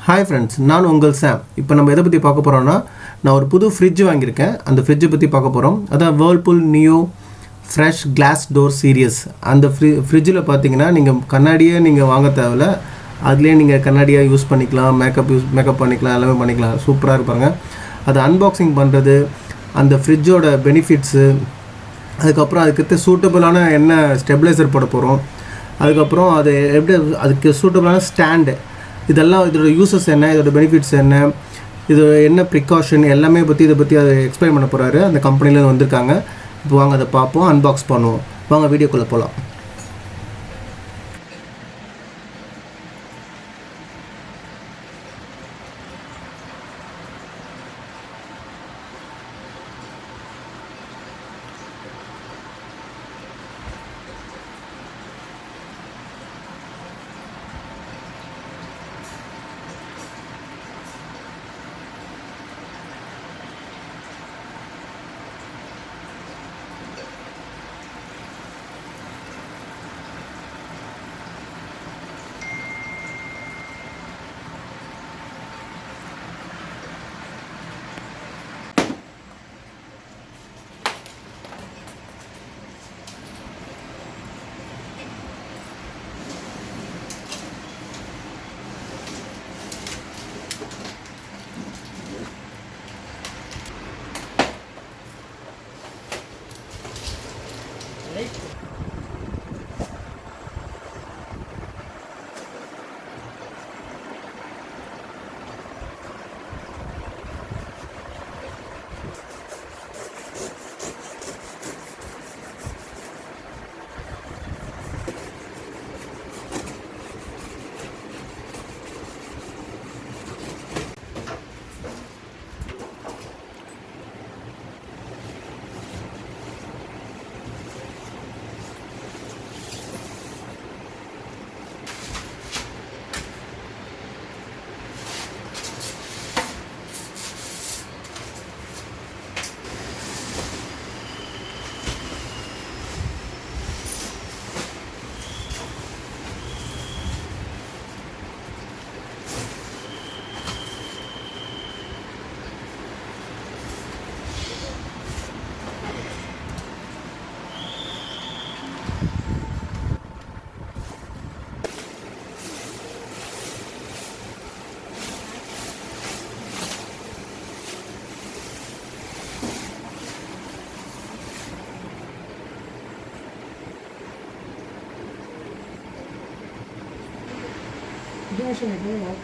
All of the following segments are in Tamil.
ஹாய் ஃப்ரெண்ட்ஸ், நான் உங்கள் சாம். இப்போ நம்ம எதை பற்றி பார்க்க போகிறோம்னா, நான் ஒரு புது ஃப்ரிட்ஜ் வாங்கியிருக்கேன். அந்த ஃப்ரிட்ஜை பற்றி பார்க்க போகிறோம். அதான் Whirlpool new fresh glass door series. அந்த ஃப்ரிட்ஜில் பார்த்தீங்கன்னா நீங்கள் கண்ணாடியே நீங்கள் வாங்க தேவையில்ல. அதுலேயே நீங்கள் கண்ணாடியாக யூஸ் பண்ணிக்கலாம், மேக்கப் பண்ணிக்கலாம், எல்லாமே பண்ணிக்கலாம். சூப்பராக இருப்பாங்க. அதை அன்பாக்சிங் பண்ணுறது, அந்த ஃப்ரிட்ஜோட பெனிஃபிட்ஸு, அதுக்கப்புறம் அதுக்கு சூட்டபுளான என்ன ஸ்டெபிளைசர் போட போகிறோம், அதுக்கப்புறம் அது எப்படி அதுக்கு சூட்டபுளான ஸ்டாண்டு, இதெல்லாம் இதோட யூசஸ் என்ன, இதோட பெனிஃபிட்ஸ் என்ன, இது என்ன ப்ரிகாஷன், எல்லாமே இதை பற்றி அதை எக்ஸ்பிளைன் பண்ண போகிறாரு. அந்த கம்பெனியில் வந்திருக்காங்க. இப்போ வாங்க அதை பார்ப்போம், அன்பாக்ஸ் பண்ணுவோம். வாங்க வீடியோக்குள்ளே போகலாம்.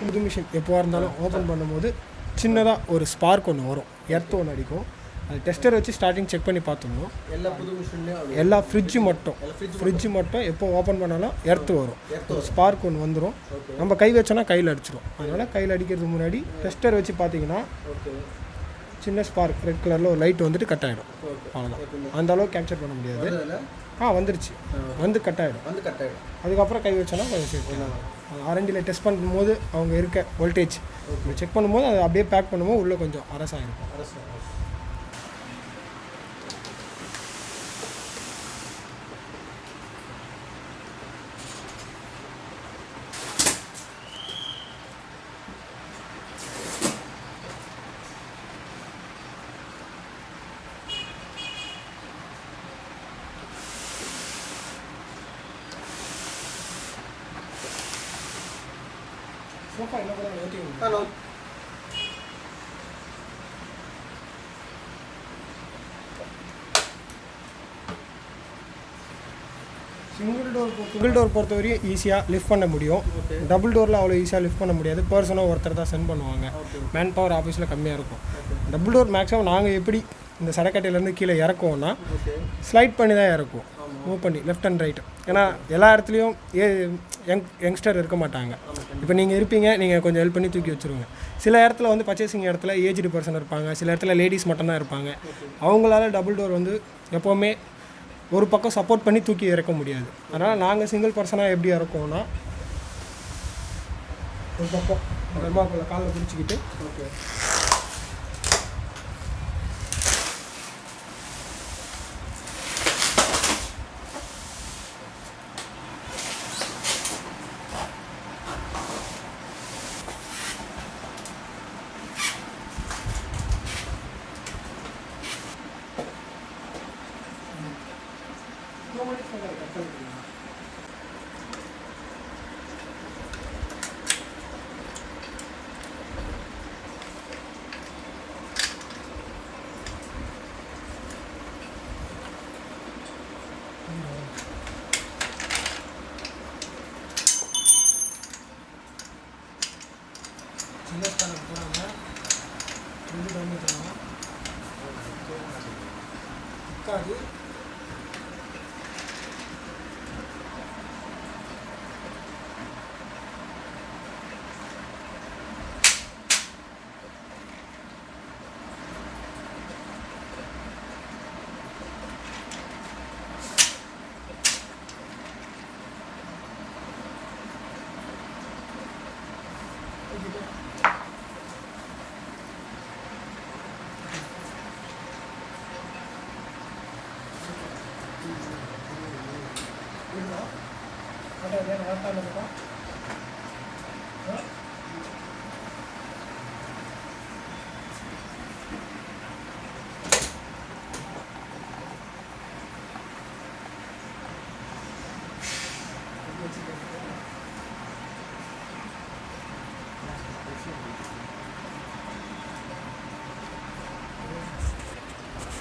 புது மிஷின் எப்போவா இருந்தாலும் ஓப்பன் பண்ணும்போது சின்னதாக ஒரு ஸ்பார்க் ஒன்று வரும், எர்த் ஒன்று அடிக்கும். அது டெஸ்டர் வச்சு ஸ்டார்டிங் செக் பண்ணி பார்த்துக்கணும். எல்லா புது மிஷின்லேயும் எல்லா ஃப்ரிட்ஜு மட்டும் எப்போ ஓப்பன் பண்ணாலும் எர்த்து வரும், ஸ்பார்க் ஒன்று வந்துடும். நம்ம கை வச்சோன்னா கையில் அடிச்சிடும். அதனால் கையில் அடிக்கிறதுக்கு முன்னாடி டெஸ்டர் வச்சு பார்த்தீங்கன்னா சின்ன ஸ்பார்க் ரெட் கலரில் ஒரு லைட் வந்துட்டு கட் ஆகிடும். அவ்வளோதான். அந்த அளவுக்கு கேப்சர் பண்ண முடியாது. வந்துருச்சு, கட் ஆகிடும். அதுக்கப்புறம் கை வச்சோன்னா கொஞ்சம் செக் பண்ணலாம். ஆர்என்டியில் டெஸ்ட் பண்ணும்போது அவங்க இருக்க வோல்டேஜ் செக் பண்ணும்போது அதை அப்படியே பேக் பண்ணும்போது உள்ளே கொஞ்சம் அரசாக இருக்கும். சிங்கிள் டோர் பொறுத்தவரையும் ஈஸியாக லிஃப்ட் பண்ண முடியும். டபுள் டோரில் அவ்வளோ ஈஸியாக லிஃப்ட் பண்ண முடியாது. பர்சனாக ஒருத்தர் தான் சென்ட் பண்ணுவாங்க. மேன் பவர் ஆஃபீஸில் கம்மியாக இருக்கும். டபுள் டோர் மேக்ஸிமம் நாங்கள் எப்படி இந்த சடக்கட்டையிலேருந்து கீழே இறக்குவோம்னா ஸ்லைட் பண்ணி தான் இறக்குவோம், மூவ் பண்ணி லெஃப்ட் அண்ட் ரைட். ஏன்னா எல்லா இடத்துலையும் யங்ஸ்டர் இருக்க மாட்டாங்க. இப்போ நீங்கள் இருப்பீங்க, நீங்கள் கொஞ்சம் ஹெல்ப் பண்ணி தூக்கி வச்சுருங்க. சில இடத்துல வந்து பர்ச்சேசிங் இடத்துல ஏஜ்டு பர்சன் இருப்பாங்க, சில இடத்துல லேடிஸ் மட்டும்தான் இருப்பாங்க. அவங்களால டபுள் டோர் வந்து எப்போவுமே ஒரு பக்கம் சப்போர்ட் பண்ணி தூக்கி இறக்க முடியாது. அதனால் நாங்கள் சிங்கிள் பர்சனாக எப்படி இறக்குவோம்னா ஒரு பக்கம் பெருமாக்குள்ள காலில் பிடிச்சிக்கிட்டு சின்ன ஸ்டாண்ட் போகிறாங்க ரெண்டு டேமேஜ் ஆகும் இருக்காது.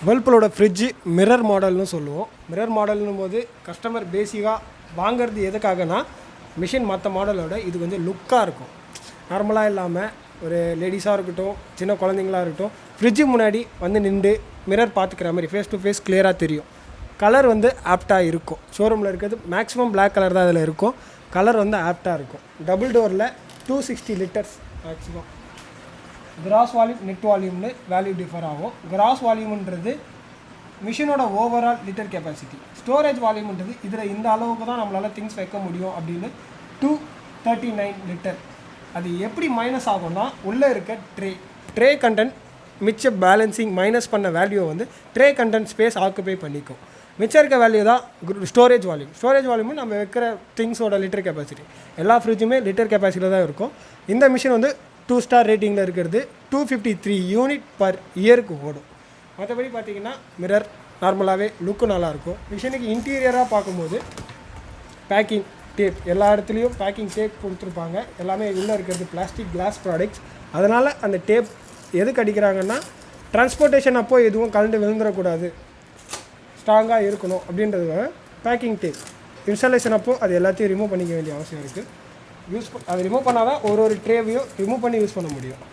வேர்ல்பூலோட ஃப்ரிட்ஜு மிரர் மாடல்னு சொல்லுவோம். மிரர் மாடல்னும் போது கஸ்டமர் பேசிக்காக வாங்கிறது எதுக்காகனா மிஷின் மற்ற மாடலோட இது கொஞ்சம் லுக்காக இருக்கும். நார்மலாக இல்லாமல் ஒரு லேடிஸாக இருக்கட்டும் சின்ன குழந்தைங்களாக இருக்கட்டும் ஃப்ரிட்ஜு முன்னாடி வந்து நின்று மிரர் பார்த்துக்கிற மாதிரி ஃபேஸ் டு ஃபேஸ் கிளியராக தெரியும். கலர் வந்து ஆப்டாக இருக்கும். ஷோரூமில் இருக்கிறது மேக்ஸிமம் பிளாக் கலர் தான் அதில் இருக்கும். கலர் வந்து ஆப்டாக இருக்கும். டபுள் டோரில் 260 litres maximum. Gross volume net வால்யூம்னு வேல்யூ டிஃபர் ஆகும். கிராஸ் வால்யூம்ன்றது மிஷினோட ஓவரால் லிட்டர் கெப்பாசிட்டி. ஸ்டோரேஜ் வால்யூம்ன்றது இதில் இந்த அளவுக்கு தான் நம்மளால் திங்ஸ் வைக்க முடியும் அப்படின்னு 239 லிட்டர். அது எப்படி மைனஸ் ஆகும்னா உள்ளே இருக்க ட்ரே கண்டென்ட் மிச்ச பேலன்சிங் மைனஸ் பண்ண வேல்யூ வந்து ட்ரே கண்டென்ட் ஸ்பேஸ் ஆக்குபை பண்ணிக்கும். மிச்சம் இருக்க வேல்யூ தான் ஸ்டோரேஜ் வால்யூம். ஸ்டோரேஜ் வால்யூமு நம்ம வைக்கிற திங்ஸோட லிட்டர் கெப்பாசிட்டி. எல்லா ஃப்ரிட்ஜுமே லிட்டர் கெப்பாசிட்டியில் தான் இருக்கும். இந்த மிஷின் வந்து 2 ஸ்டார் ரேட்டிங்கில் இருக்கிறது. 253 யூனிட் பர் இயருக்கு ஓடும். மற்றபடி பார்த்திங்கன்னா மிரர் நார்மலாகவே லுக்கு நல்லாயிருக்கும். மிஷினுக்கு இன்டீரியராக பார்க்கும்போது பேக்கிங் டேப் எல்லா இடத்துலையும் பேக்கிங் டேப் கொடுத்துருப்பாங்க. எல்லாமே உள்ளே இருக்கிறது பிளாஸ்டிக் கிளாஸ் ப்ராடக்ட்ஸ். அதனால் அந்த டேப் எதுக்கு அடிக்கிறாங்கன்னா டிரான்ஸ்போர்ட்டேஷன் அப்போது எதுவும் கலந்து விழுந்துடக்கூடாது, ஸ்ட்ராங்காக இருக்கணும் அப்படின்றதுக்காக பேக்கிங் டேப். இன்ஸ்டாலேஷன் அப்போது அது எல்லாத்தையும் ரிமூவ் பண்ணிக்க வேண்டிய அவசியம் இருக்குது. அதை ரிமூவ் பண்ணால் தான் ஒரு ட்ரேவையும் ரிமூவ் பண்ணி யூஸ் பண்ண முடியும்.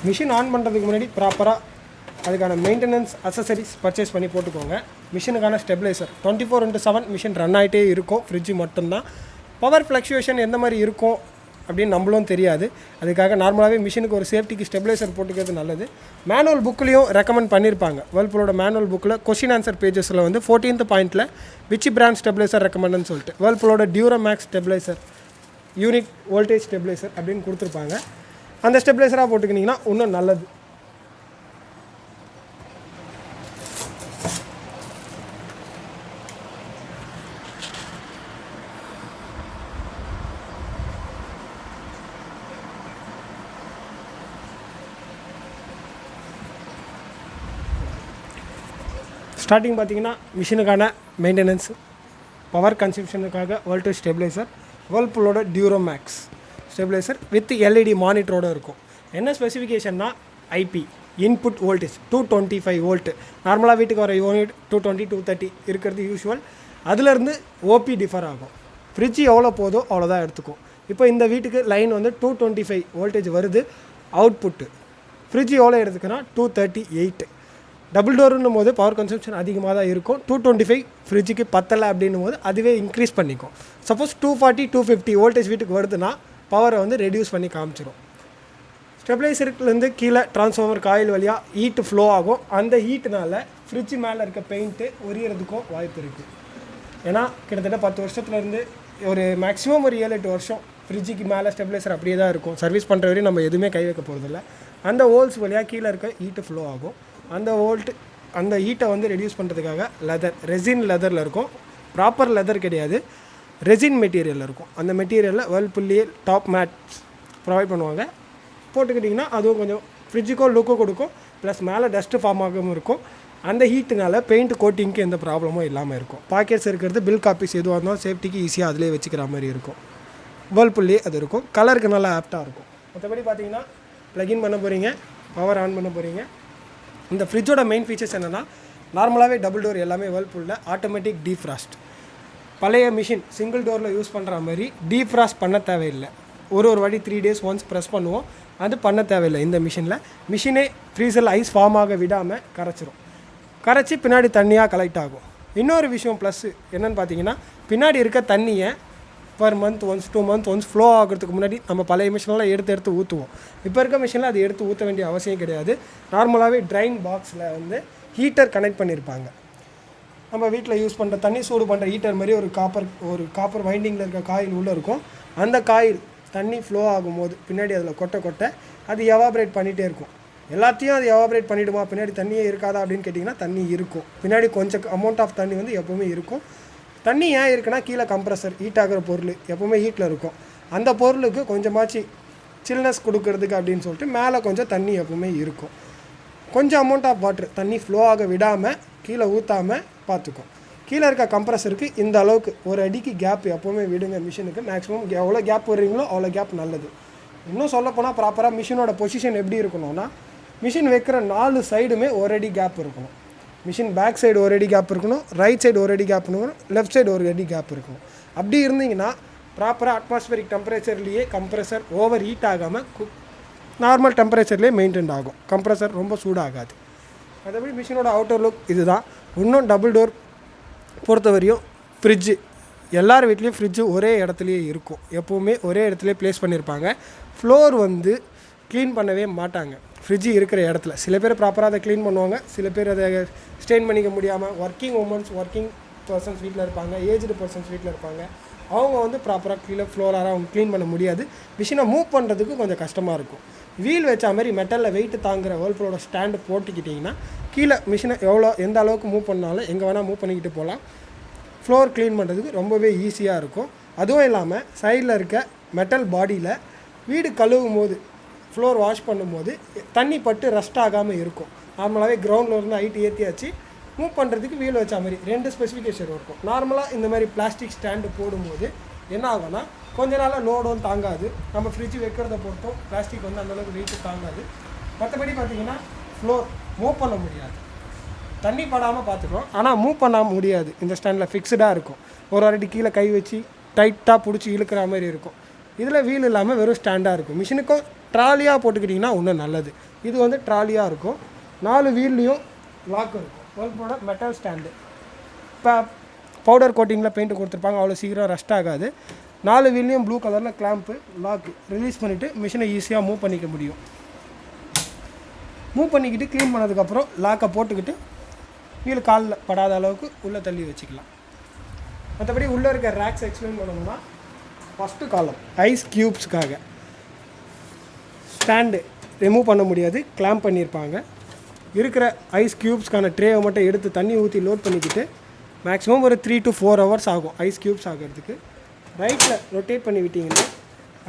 மிஷின் ஆன் பண்ணுறதுக்கு முன்னாடி ப்ராப்பராக அதுக்கான மெயின்டெனன்ஸ் அசசரிஸ் பர்ச்சேஸ் பண்ணி போட்டுக்கோங்க. மிஷினுக்கான ஸ்டெபிலைசர் 24/7 மிஷின் ரன் ஆகிட்டே இருக்கும். ஃப்ரிட்ஜு மட்டும்தான். பவர் ஃப்ளக்சுவேஷன் எந்த மாதிரி இருக்கும் அப்படின்னு நம்மளும் தெரியாது. அதுக்காக நார்மலாகவே மிஷினுக்கு ஒரு சேஃப்டிக்கு ஸ்டெபிலைசர் போட்டுக்கிறது நல்லது. மேனுவல் புக்லேயும் ரெக்கமெண்ட் பண்ணியிருப்பாங்க. வேர்ல்பூலோட மேனுவல் புக்கில் கொஸ்டின் ஆன்சர் பேஜஸில் வந்து 14th பாயிண்ட்டில் விச் பிராண்ட் ஸ்டெபிலைசர் ரெக்கமெண்ட்னு சொல்லிட்டு வேர்ல்பூலோட Duramax stabiliser unit voltage stabiliser அப்படின்னு கொடுத்துருப்பாங்க. அந்த ஸ்டெபிலைசராக போட்டுக்கிட்டிங்கன்னா இன்னும் நல்லது. ஸ்டார்டிங் பார்த்திங்கன்னா மிஷினுக்கான மெயின்டெனன்ஸ் பவர் கன்சம்ஷனுக்காக வோல்டேஜ் ஸ்டெபிலைசர் வேர்ல்பூலோட டியூரோமேக்ஸ் ஸ்டெபிலைசர் வித் எல்இடி மானிட்டரோடு இருக்கும். என்ன ஸ்பெசிஃபிகேஷன்னா ஐபி இன்புட் வோல்டேஜ் 225 வோல்ட். நார்மலாக வீட்டுக்கு வர யூனிட் 220 230 இருக்கிறது யூஷுவல். அதுலேருந்து ஓபி டிஃபர் ஆகும். ஃப்ரிட்ஜ் எவ்வளோ போதோ அவ்வளோதான் எடுத்துக்கும். இப்போ இந்த வீட்டுக்கு லைன் வந்து 225 வோல்டேஜ் வருது அவுட்புட்டு. ஃப்ரிட்ஜ் எவ்வளோ எடுத்துக்குன்னா 238. டபுள் டோருன்னும் போது பவர் கன்சம்ஷன் அதிகமாக தான் இருக்கும். 225 ஃப்ரிட்ஜுக்கு பத்தலை அப்படின்னும் போது அதுவே இன்க்ரீஸ் பண்ணிக்கும். சப்போஸ் 240 250 வோல்டேஜ் வீட்டுக்கு வருதுன்னா பவரை வந்து ரெடியூஸ் பண்ணி காமிச்சிடும். ஸ்டெபிலைசருக்குலேருந்து கீழே ட்ரான்ஸ்ஃபார்மர் காயில் வழியாக ஹீட்டு ஃப்ளோ ஆகும். அந்த ஹீட்டுனால ஃப்ரிட்ஜு மேலே இருக்க பெயிண்ட்டு உரியறதுக்கும் வாய்ப்பு இருக்குது. ஏன்னா கிட்டத்தட்ட 10 வருஷத்துலேருந்து ஒரு மேக்ஸிமம் ஒரு 7-8 வருஷம் ஃப்ரிட்ஜுக்கு மேலே ஸ்டெபிலைசர் அப்படியே தான் இருக்கும். சர்வீஸ் பண்ணுற வரையும் நம்ம எதுவுமே கை வைக்க போகிறதில்ல. அந்த ஹோல்ஸ் வழியாக கீழே இருக்க ஹீட்டு ஃப்ளோ ஆகும். அந்த ஹீட்டை வந்து ரெடியூஸ் பண்ணுறதுக்காக ரெசின் லெதரில் இருக்கும். ப்ராப்பர் லெதர் கிடையாது, ரெசின் மெட்டீரியலில் இருக்கும். அந்த மெட்டீரியலில் வேர்ல்பூல்லையே டாப் மேட்ஸ் ப்ரொவைட் பண்ணுவாங்க. போட்டுக்கிட்டிங்கன்னா அதுவும் கொஞ்சம் ஃப்ரிட்ஜுக்கோ லுக்கோ கொடுக்கும். ப்ளஸ் மேலே டஸ்ட்டு ஃபார்ம் ஆகாமல் இருக்கும். அந்த ஹீட்டுனால பெயிண்ட் கோட்டிங்க்கு எந்த ப்ராப்ளமும் இல்லாமல் இருக்கும். பாக்கெட்ஸ் இருக்கிறது பில் காப்பீஸ் எதுவாக இருந்தாலும் சேஃப்டிக்கு ஈஸியாக அதிலே வச்சுக்கிற மாதிரி இருக்கும். வேர்ல்பூல்லையே அது இருக்கும். கலருக்கு நல்லா ஆப்டாக இருக்கும். மற்றபடி பார்த்தீங்கன்னா ப்ளக்இன் பண்ண போகிறீங்க, பவர் ஆன் பண்ண போகிறீங்க. இந்த ஃப்ரிட்ஜோட மெயின் ஃபீச்சர்ஸ் என்னென்னா நார்மலாகவே டபுள் டோர் எல்லாமே வேர்ல்பூலில் ஆட்டோமேட்டிக் டீஃப்ராஸ்ட். பழைய மிஷின் சிங்கிள் டோரில் யூஸ் பண்ணுற மாதிரி டீஃப்ராஸ்ட் பண்ண தேவையில்லை. ஒரு வாட்டி 3 days ஒன்ஸ் ப்ரெஸ் பண்ணுவோம், அது பண்ண தேவையில்லை. இந்த மிஷினே ஃப்ரீசரில் ஐஸ் ஃபார்ம் ஆக விடாமல் கரைச்சிரும். கரைச்சி பின்னாடி தண்ணியாக கலெக்ட் ஆகும். இன்னொரு விஷயம் ப்ளஸ் என்னென்னு பார்த்தீங்கன்னா, பின்னாடி இருக்க தண்ணியை per month once 2 months once flow ஆகிறதுக்கு முன்னாடி நம்ம பழைய மிஷினெலாம் எடுத்து ஊற்றுவோம். இப்போ இருக்க மிஷினில் அது எடுத்து ஊற்ற வேண்டிய அவசியம் கிடையாது. நார்மலாகவே ட்ரைன் பாக்ஸில் வந்து ஹீட்டர் கனெக்ட் பண்ணியிருப்பாங்க. நம்ம வீட்டில் யூஸ் பண்ணுற தண்ணி சூடு பண்ணுற ஹீட்டர் மாதிரி ஒரு காப்பர் வைண்டிங்கில் இருக்க காயில் உள்ளே இருக்கும். அந்த காயில் தண்ணி ஃப்ளோ ஆகும்போது பின்னாடி அதில் கொட்ட அது எவாப்ரேட் பண்ணிகிட்டே இருக்கும். எல்லாத்தையும் அது எவாப்ரேட் பண்ணிவிடுமா, பின்னாடி தண்ணியே இருக்காதா அப்படின்னு கேட்டிங்கன்னா தண்ணி இருக்கும். பின்னாடி கொஞ்சம் அமௌண்ட் ஆஃப் தண்ணி வந்து எப்போவுமே இருக்கும். தண்ணி ஏன் இருக்குன்னா, கீழே கம்ப்ரஸர் ஹீட் ஆகிற பொருள் எப்போவுமே ஹீட்டில் இருக்கும். அந்த பொருளுக்கு கொஞ்சமாச்சு சில்னஸ் கொடுக்கறதுக்கு அப்படின்னு சொல்லிட்டு மேலே கொஞ்சம் தண்ணி எப்போவுமே இருக்கும். கொஞ்சம் அமௌண்ட் ஆஃப் வாட்டர் தண்ணி ஃப்ளோ ஆக விடாமல் கீழே ஊற்றாமல் பார்த்துக்கும். கீழே இருக்க கம்ப்ரஸருக்கு இந்த அளவுக்கு 1 அடிக்கு கேப் எப்போவுமே விடுங்க. மிஷினுக்கு மேக்ஸிமம் எவ்வளோ கேப் விடுறீங்களோ அவ்வளோ கேப் நல்லது. இன்னும் சொல்லப்போனால் ப்ராப்பராக மிஷினோட பொசிஷன் எப்படி இருக்கணும்னா, மிஷின் வைக்கிற 4 சைடுமே 1 அடி கேப் இருக்கணும். மிஷின் பேக் சைடு 1 அடி கேப் இருக்கணும், ரைட் சைடு 1 அடி கேப் இருக்கணும், லெஃப்ட் சைடு 1 அடி கேப் இருக்கணும். அப்படி இருந்தீங்கன்னா ப்ராப்பராக அட்மாஸ்பரிக் டெம்பரேச்சர்லேயே கம்ப்ரஸர் ஓவர் ஹீட் ஆகாமல் நார்மல் டெம்பரேச்சர்லேயே மெயின்டைன் ஆகும். கம்ப்ரஸர் ரொம்ப சூடாகாது. அதேபடி மிஷினோட அவுட்டர் லுக் இதுதான். இன்னும் டபுள் டோர் பொறுத்தவரையும் ஃப்ரிட்ஜு எல்லார் வீட்லேயும் ஃப்ரிட்ஜு ஒரே இடத்துலையே இருக்கும். எப்போவுமே ஒரே இடத்துலையே ப்ளேஸ் பண்ணியிருப்பாங்க. ஃப்ளோர் வந்து க்ளீன் பண்ணவே மாட்டாங்க ஃப்ரிட்ஜு இருக்கிற இடத்துல. சில பேர் ப்ராப்பராக அதை க்ளீன் பண்ணுவாங்க, சில பேர் அதை ஸ்டெயின் பண்ணிக்க முடியாமல் ஒர்க்கிங் பர்சன்ஸ் வீட்டில் இருப்பாங்க, ஏஜ்டு பர்சன்ஸ் வீட்டில் இருப்பாங்க. அவங்க வந்து ப்ராப்பராக ஃப்ளோராக அவங்க க்ளீன் பண்ண முடியாது. மிஷினை மூவ் பண்ணுறதுக்கு கொஞ்சம் கஷ்டமாக இருக்கும். வீல் வச்ச மாதிரி மெட்டலில் வெயிட்டு தாங்குகிற வேர்ல்பூலோட ஸ்டாண்டு போட்டுக்கிட்டிங்கன்னா கீழே மிஷினை எந்த அளவுக்கு மூவ் பண்ணாலும் எங்கே வேணால் மூவ் பண்ணிக்கிட்டு போகலாம். ஃப்ளோர் க்ளீன் பண்ணுறதுக்கு ரொம்பவே ஈஸியாக இருக்கும். அதுவும் இல்லாமல் சைடில் இருக்க மெட்டல் பாடியில் வீடு கழுவும் போது ஃப்ளோர் வாஷ் பண்ணும்போது தண்ணி பட்டு ரஸ்ட் ஆகாமல் இருக்கும். நார்மலாகவே கிரவுண்டில் இருந்து ஹைட் ஏற்றியாச்சு மூவ் பண்ணுறதுக்கு வீல் வச்ச மாதிரி 2 ஸ்பெசிஃபிகேஷன் இருக்கும். நார்மலாக இந்த மாதிரி பிளாஸ்டிக் ஸ்டாண்டு போடும்போது என்ன ஆகும்னா, கொஞ்ச நாளாக லோடும் தாங்காது. நம்ம ஃப்ரிட்ஜ் வைக்கிறத பொறுத்தும் பிளாஸ்டிக் வந்து அந்தளவுக்கு வெயிட்டு தாங்காது. மற்றபடி பார்த்திங்கன்னா ஃப்ளோர் மூவ் பண்ண முடியாது. தண்ணி படாமல் பார்த்துக்கிறோம், ஆனால் மூவ் பண்ண முடியாது. இந்த ஸ்டாண்டில் ஃபிக்ஸ்டாக இருக்கும். ஒரு வாட்டி கீழே கை வச்சு டைட்டாக பிடிச்சி இழுக்கிற மாதிரி இருக்கும். இதில் வீல் இல்லாமல் வெறும் ஸ்டாண்டாக இருக்கும். மிஷினுக்கும் ட்ராலியாக போட்டுக்கிட்டிங்கன்னா இன்னும் நல்லது. இது வந்து ட்ராலியாக இருக்கும். 4 வீல்லையும் லாக் இருக்கும். வேர்ல்பூலோட மெட்டல் ஸ்டாண்டு. இப்போ பவுடர் கோட்டிங்கில் பெயிண்ட் கொடுத்துருப்பாங்க, அவ்வளோ சீக்கிரம் ரஸ்ட் ஆகாது. 4 வீல்லையும் ப்ளூ கலரில் கிளாம்ப்பு லாக்கு ரிலீஸ் பண்ணிவிட்டு மிஷினை ஈஸியாக மூவ் பண்ணிக்க முடியும். மூவ் பண்ணிக்கிட்டு க்ளீன் பண்ணதுக்கப்புறம் லாக்கை போட்டுக்கிட்டு வீல் காலில் படாத அளவுக்கு உள்ளே தள்ளி வச்சுக்கலாம். மற்றபடி உள்ளே இருக்க ரேக்ஸ் எக்ஸ்பிளைன் பண்ணணும்னா, ஃபஸ்ட்டு காலம் ஐஸ் க்யூப்ஸுக்காக ஸ்டாண்டு ரிமூவ் பண்ண முடியாது, கிளாம்ப் பண்ணியிருப்பாங்க. இருக்கிற ஐஸ் க்யூப்ஸ்க்கான ட்ரேவை மட்டும் எடுத்து தண்ணி ஊற்றி லோட் பண்ணிக்கிட்டு மேக்ஸிமம் ஒரு 3 to 4 hours ஆகும் ஐஸ் க்யூப்ஸ் ஆகிறதுக்கு. ரைட்டில் ரொட்டேட் பண்ணி விட்டிங்கன்னா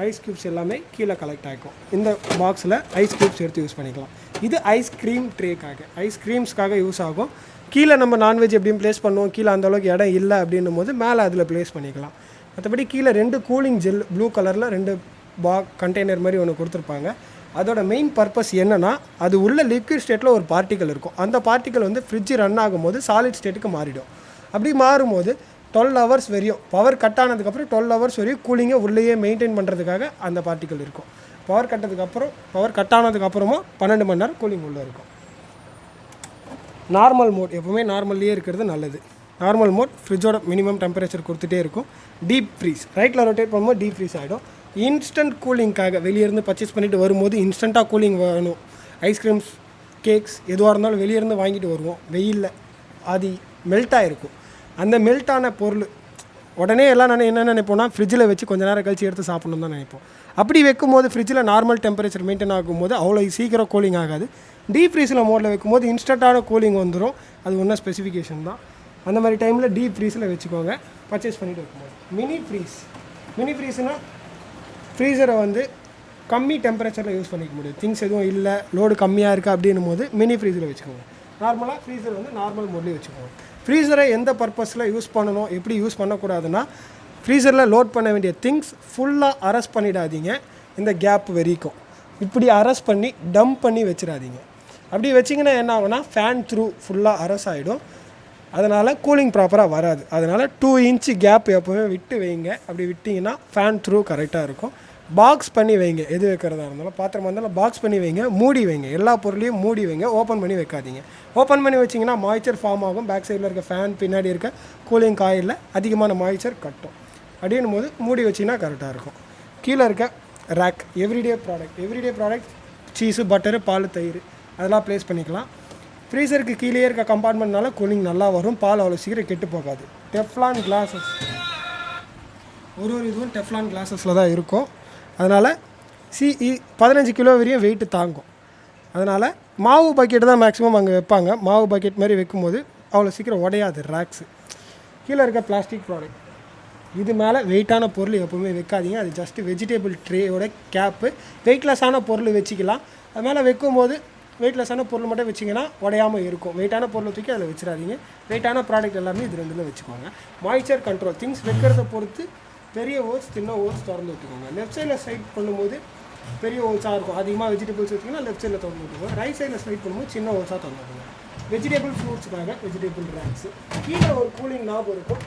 ஐஸ் க்யூப்ஸ் எல்லாமே கீழே கலெக்ட் ஆகிக்கும். இந்த பாக்ஸில் ஐஸ் க்யூப்ஸ் எடுத்து யூஸ் பண்ணிக்கலாம். இது ஐஸ்கிரீம் ட்ரேக்காக, ஐஸ்கிரீம்ஸ்க்காக யூஸ் ஆகும். கீழே நம்ம நான்வெஜ் எப்படியும் ப்ளேஸ் பண்ணுவோம், கீழே அந்தளவுக்கு இடம் இல்லை அப்படின்னும் போது மேலே அதில் ப்ளேஸ் பண்ணிக்கலாம். மற்றபடி கீழே 2 கூலிங் ஜெல் ப்ளூ கலரில் 2 கண்டெய்னர் மாதிரி ஒன்று கொடுத்துருப்பாங்க. அதோட மெயின் பர்பஸ் என்னென்னா, அது உள்ள லிக்விட் ஸ்டேட்டில் ஒரு பார்ட்டிக்கல் இருக்கும். அந்த பார்ட்டிக்கல் வந்து ஃப்ரிட்ஜ் ரன் ஆகும்போது சாலிட் ஸ்டேட்டுக்கு மாறிடும். அப்படி மாறும்போது 12 hours வரையும் பவர் கட் ஆனதுக்கப்புறம் 12 hours வரையும் கூலிங்கை உள்ளேயே மெயின்டைன் பண்ணுறதுக்காக அந்த பார்ட்டிக்கல் இருக்கும். பவர் கட் ஆனதுக்கப்புறமும் 12 மணி நேரம் கூலிங் உள்ளே இருக்கும். நார்மல் மோட் எப்போவுமே நார்மல்லையே இருக்கிறது நல்லது. நார்மல் மோட் ஃப்ரிட்ஜோட மினிமம் டெம்பரேச்சர் கொடுத்துட்டே இருக்கும். டீப் ஃப்ரீஸ் ரைட்டில் ரொட்டேட் பண்ணும்போது டீப் ஃப்ரீஸ் ஆகிடும். இன்ஸ்டன்ட் கூலிங்காக வெளியேருந்து பர்ச்சேஸ் பண்ணிவிட்டு வரும்போது இன்ஸ்டண்ட்டாக கூலிங் வேணும். ஐஸ்கிரீம்ஸ், கேக்ஸ் எதுவாக இருந்தாலும் வெளியேருந்து வாங்கிட்டு வருவோம். வெயிலில் அது மெல்ட்டாக இருக்கும். அந்த மெல்ட்டான பொருள் உடனே எல்லாம் என்ன நினைப்போம்னா, ஃப்ரிட்ஜில் வச்சு கொஞ்சம் நேரம் கழிச்சு எடுத்து சாப்பிட்ணும் தான் நினைப்போம். அப்படி வைக்கும்போது ஃப்ரிட்ஜில் நார்மல் டெம்பரேச்சர் மெயின்டைன் ஆகும்போது அவ்வளோ சீக்கிரம் கூலிங் ஆகாது. டீப் ஃப்ரீஸில் மோடில் வைக்கும்போது இன்ஸ்டண்ட்டான கூலிங் வந்துடும். அது ஒன்றும் ஸ்பெசிஃபிகேஷன் தான். அந்த மாதிரி டைமில் டீப் ஃப்ரீஸில் வச்சுக்கோங்க பர்ச்சேஸ் பண்ணிவிட்டு வைக்கும்போது. மினி ஃப்ரீஸ்னால் ஃப்ரீசரை வந்து கம்மி டெம்பரேச்சரில் யூஸ் பண்ணிக்க முடியும். திங்ஸ் எதுவும் இல்லை, லோடு கம்மியாக இருக்குது அப்படின்னும் போது மினி ஃப்ரீஸில் வச்சுக்கோங்க. நார்மலாக ஃப்ரீசர் வந்து நார்மல் மோட்லேயே வச்சுக்கோங்க. ஃப்ரீசரை எந்த பர்பஸில் யூஸ் பண்ணணும், எப்படி யூஸ் பண்ணக்கூடாதுன்னா, ஃப்ரீசரில் லோட் பண்ண வேண்டிய திங்ஸ் ஃபுல்லாக அரெஸ்ட் பண்ணிடாதீங்க. இந்த கேப் வரைக்கும் இப்படி அரெஸ்ட் பண்ணி டம்ப் பண்ணி வச்சிடாதீங்க. அப்படி வச்சிங்கன்னா என்ன ஆகும்னா ஃபேன் த்ரூ ஃபுல்லாக அரஸ் ஆகிடும், அதனால் கூலிங் ப்ராப்பராக வராது. அதனால் 2 இன்ச்சு கேப் எப்போவுமே விட்டு வைங்க. அப்படி விட்டிங்கன்னா ஃபேன் த்ரூ கரெக்டாக இருக்கும். பாக்ஸ் பண்ணி வைங்க, எது வைக்கிறதா இருந்தாலும் பாத்திரமாக இருந்தாலும் பாக்ஸ் பண்ணி வைங்க, மூடி வைங்க, எல்லா பொருளையும் மூடி வைங்க, ஓப்பன் பண்ணி வைக்காதீங்க. ஓப்பன் பண்ணி வச்சிங்கன்னா மாய்ச்சர் ஃபார்ம் ஆகும், பேக் சைடில் இருக்க ஃபேன் பின்னாடி இருக்க கூலிங் காயில் அதிகமான மாய்ச்சர் கட்டும். அப்படின்னும் போது மூடி வச்சிங்கன்னா கரெக்டாக இருக்கும். கீழே இருக்க rack everyday product cheese, butter, பால், தயிர் அதெல்லாம் ப்ளேஸ் பண்ணிக்கலாம். ஃப்ரீசருக்கு கீழே இருக்க கம்பார்ட்மெண்ட்னால கூலிங் நல்லா வரும், பால் அவ்வளோ சீக்கிரம் கெட்டு போகாது. டெஃப்லான் கிளாஸஸ் ஒரு இதுவும் டெஃப்லான் கிளாஸஸில் தான் இருக்கும். அதனால் 15 கிலோ வரையும் வெயிட்டு தாங்கும். அதனால் மாவு பக்கெட்டு தான் மேக்ஸிமம் அங்கே வைப்பாங்க. மாவு பக்கெட் மாதிரி வைக்கும்போது அவ்வளோ சீக்கிரம் உடையாது ரேக்ஸு. கீழே இருக்க பிளாஸ்டிக் ப்ராடக்ட் இது மேலே வெயிட்டான பொருள் எப்போவுமே வைக்காதீங்க. அது ஜஸ்ட்டு வெஜிடபிள் ட்ரேயோட கேப்பு. வெயிட்லெஸ்ஸான பொருள் வச்சுக்கலாம். அது மேலே வைக்கும்போது வெயிட்லெஸ்ஸான பொருள் மட்டும் வச்சிங்கன்னா உடையாமல் இருக்கும். வெயிட்டான பொருளை தூக்கி அதில் வச்சிடாதீங்க. வெயிட்டான ப்ராடக்ட் எல்லாமே இது ரெண்டில் வச்சுக்கோங்க. மாய்ச்சர் கண்ட்ரோல் திங்ஸ் வைக்கிறத பொறுத்து பெரிய ஹோல்ஸ் சின்ன ஹோல்ஸ் திறந்து விட்டுக்கோங்க. லெஃப்ட் சைடில் ஸ்லைட் பண்ணும்போது பெரிய ஹோல்ஸாக இருக்கும், அதிகமாக வெஜிடபிள்ஸ் வச்சிங்கன்னா லெஃப்ட் சைடில் திறந்து விட்டுக்கோங்க. ரைட் சைடில் ஸ்லைட் பண்ணும்போது சின்ன ஹோல்ஸாக திறந்து விட்டுக்கோங்க. வெஜிடபிள் ஃப்ரூட்ஸுக்காக வெஜிடபிள் ரேக்ஸு. கீழே ஒரு கூலிங் நாப் இருக்கும்,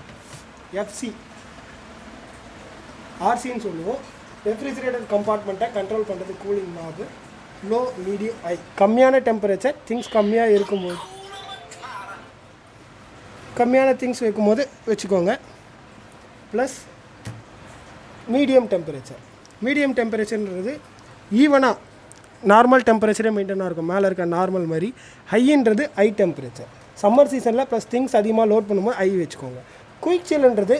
எஃப்சி ஆர்சின்னு சொல்லுவோம். ரெஃப்ரிஜிரேட்டர் கம்பார்ட்மெண்ட்டை கண்ட்ரோல் பண்ணுறது cooling knob. Low, medium, high. கம்மியான டெம்பரேச்சர் திங்ஸ் கம்மியாக இருக்கும்போது கம்மியான திங்ஸ் வைக்கும்போது வச்சுக்கோங்க. ப்ளஸ் மீடியம் டெம்பரேச்சர்ன்றது ஈவனாக நார்மல் டெம்பரேச்சரே மெயின்டைனாக இருக்கும், மேலே இருக்க நார்மல் மாதிரி. ஹைன்றது ஹை டெம்பரேச்சர். சம்மர் சீசனில் ப்ளஸ் திங்ஸ் அதிகமாக லோட் பண்ணும்போது ஹை வச்சுக்கோங்க. குயிக் சில்லுன்றது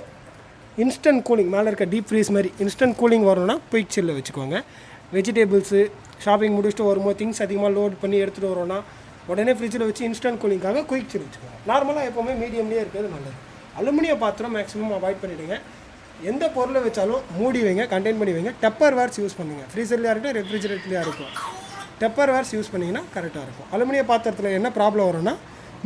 இன்ஸ்டன்ட் கூலிங், மேலே இருக்க டீப் ஃப்ரீஸ் மாதிரி இன்ஸ்டன்ட் கூலிங் வரணும்னா குயிக் சில்லில் வச்சுக்கோங்க. வெஜிடபிள்ஸு ஷாப்பிங் முடிச்சுட்டு வரும்போது திங்ஸ் அதிகமாக லோட் பண்ணி எடுத்துகிட்டு வரோன்னா உடனே ஃப்ரிட்ஜில் வச்சு இன்ஸ்டன்ட் கூலிங்காக குயிக் சில் வச்சுக்கோங்க. நார்மலாக எப்போவுமே மீடியம்லேயே இருக்கிறது நல்லது. அலுமினிய பாத்திரம் மேக்ஸிமம் அவாய்ட் பண்ணிவிடுங்க. எந்த பொருளை வச்சாலும் மூடி வைங்க, கண்டெயின் பண்ணி வைங்க. டெப்பர் வேர்ஸ் யூஸ் பண்ணுங்கள். ஃப்ரீசர்லையாக இருக்கட்டும், ரெஃப்ரிஜரேட்டர்லையாக இருக்கும். டெப்பர் வேர்ஸ் யூஸ் பண்ணிங்கன்னா கரெக்டாக இருக்கும். அலுமினிய பாத்திரத்தில் என்ன ப்ராப்ளம் வரும்னா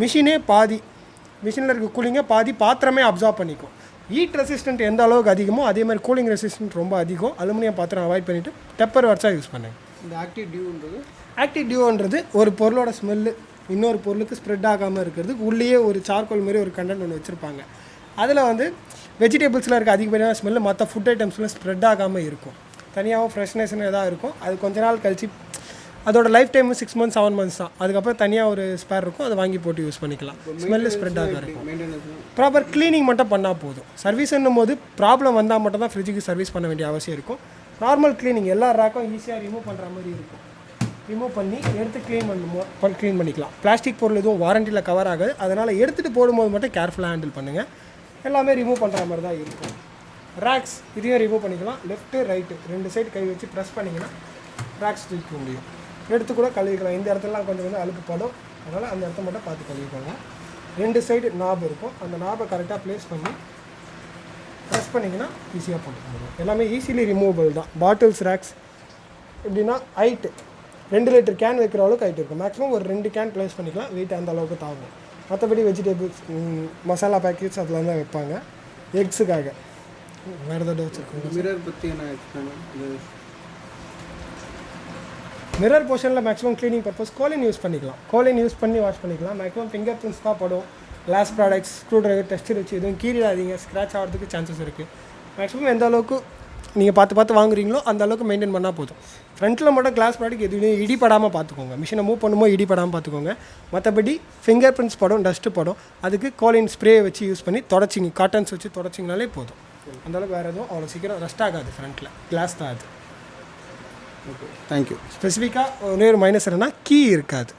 மிஷினில் இருக்க கூலிங்கை பாதி பாத்திரமே அப்சார்ப் பண்ணிக்கும். ஹீட் ரெசிஸ்டன்ட் எந்த அளவுக்கு அதிகமோ அதே மாதிரி கூலிங் ரெசிஸ்டன்ட் ரொம்ப அதிகம். அலுமினியம் பாத்திரம் அவாய்ட் பண்ணிவிட்டு டெப்பர் வேர்ஸாக யூஸ் பண்ணுங்கள். இந்த ஆக்டிவ் டியூன்றது ஒரு பொருளோட ஸ்மெல்லு இன்னொரு பொருளுக்கு ஸ்ப்ரெட் ஆகாமல் இருக்கிறது. உள்ளேயே ஒரு சார்கோல் மாதிரி ஒரு கண்டென்ட் ஒன்று வச்சுருப்பாங்க. அதில் வந்து வெஜிடபிள்ஸில் இருக்க அதிகப்படியான ஸ்மெல்லு மற்ற ஃபுட் ஐட்டம்ஸில் ஸ்ப்ரெட் ஆகாமல் இருக்கும். தனியாகவும் ஃப்ரெஷ்னஸ்னு எதாவது இருக்கும். அது கொஞ்ச நாள் கழிச்சு அதோட லைஃப் டைமு 6 months 7 months தான். அதுக்கப்புறம் தனியாக ஒரு ஸ்பேர் இருக்கும், அதை வாங்கி போட்டு யூஸ் பண்ணிக்கலாம். ஸ்மெல்லு ஸ்ப்ரெட் ஆக இருக்கும். ப்ராப்பர் க்ளீனிங் மட்டும் பண்ணால் போதும். சர்வீஸ்ன்னும் போது ப்ராப்ளம் வந்தால் மட்டும் தான் ஃப்ரிட்ஜுக்கு சர்வீஸ் பண்ண வேண்டிய அவசியம் இருக்கும். நார்மல் க்ளீனிங் எல்லா ரேக்கும் ஈஸியாக ரிமூவ் பண்ணுற மாதிரி இருக்கும். ரிமூவ் பண்ணி எடுத்து க்ளீன் பண்ணிக்கலாம். பிளாஸ்டிக் பொருள் எதுவும் வாரண்டியில் கவர் ஆகாது. அதனால் எடுத்துகிட்டு போடும்போது மட்டும் கேர்ஃபுல்லாக ஹேண்டில் பண்ணுங்கள். எல்லாமே ரிமூவ் பண்ணுற மாதிரி தான் இருக்கும். ரேக்ஸ் இதையும் ரிமூவ் பண்ணிக்கலாம். லெஃப்ட்டு ரைட்டு 2 சைடு கை வச்சு ப்ரெஸ் பண்ணிங்கன்னா ரேக்ஸ் தூக்க முடியும். எடுத்து கூட கழுவிக்கலாம். இந்த இடத்துலலாம் கொஞ்சம் அழுக்கு படும், அதனால் அந்த இடத்த மட்டும் பார்த்து கழுவிக்கோங்க. 2 சைடு நாப் இருக்கும், அந்த நாபை கரெக்டாக ப்ளேஸ் பண்ணி ப்ரெஸ் பண்ணிங்கன்னா ஈஸியாக போட்டுக்க முடியும். எல்லாமே ஈஸிலி ரிமூவபிள் தான். பாட்டில்ஸ் ரேக்ஸ் எப்படின்னா ஹைட்டு 2 லிட்டர் கேன் வைக்கிற அளவுக்கு ஹைட் இருக்கும். மேக்ஸிமம் ஒரு 2 கேன் ப்ளேஸ் பண்ணிக்கலாம், வெயிட் அந்த அளவுக்கு தாகும். மற்றபடி வெஜிடபிள்ஸ் மசாலா பேக்கெட்ஸ் அதில் தான் வைப்பாங்க. எக்ஸுக்காக வேறு ஏதாவது வச்சுருக்கோங்க. மிரர் பற்றி என்ன? மிரர் போர்ஷனில் maximum cleaning purpose Colin use பண்ணிக்கலாம். கோலின் யூஸ் பண்ணி வாஷ் பண்ணிக்கலாம். மேக்ஸிமம் ஃபிங்கர் பிரிண்ட்ஸ் தான் படும். Glass products, screw driver, tester வச்சு எதுவும் கீறிடாதீங்க, ஸ்க்ராட்ச் ஆகிறதுக்கு சான்சஸ் இருக்குது. மேக்ஸிமம் எந்த அளவுக்கு நீங்கள் பார்த்து வாங்குறீங்களோ அந்த அளவுக்கு மெயின்டைன் பண்ணால் போதும். ஃப்ரண்ட்டில் மட்டும் கிளாஸ் ப்ராடக்ட் எதுவுமே இடிப்படாமல் பார்த்துக்கோங்க. மிஷினை மூவ் பண்ணும்போது இடிப்படாமல் பார்த்துக்கோங்க. மற்றபடி ஃபிங்கர் பிரிண்ட்ஸ் படும், டஸ்ட்டு படும். அதுக்கு கோலின் ஸ்ப்ரே வச்சு யூஸ் பண்ணி தொடச்சிங்க, காட்டன்ஸ் வச்சு தொடச்சிங்கனாலே போதும். அந்தளவுக்கு வேறு எதுவும் அவ்வளோ சீக்கிரம் ரஸ்ட் ஆகாது. ஃப்ரண்ட்டில் கிளாஸ் தான் அது. Okay, thank you. ஸ்பெசிஃபிக்காக ஒரே ஒரு மைனஸ் என்னன்னா கீ இருக்காது.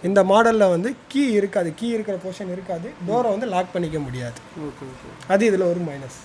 இந்த மாடலில் கீ இருக்காது. கீ இருக்கிற போர்ஷன் இருக்காது. டோரை லாக் பண்ணிக்க முடியாது. அது இதில் ஒரு மைனஸ்.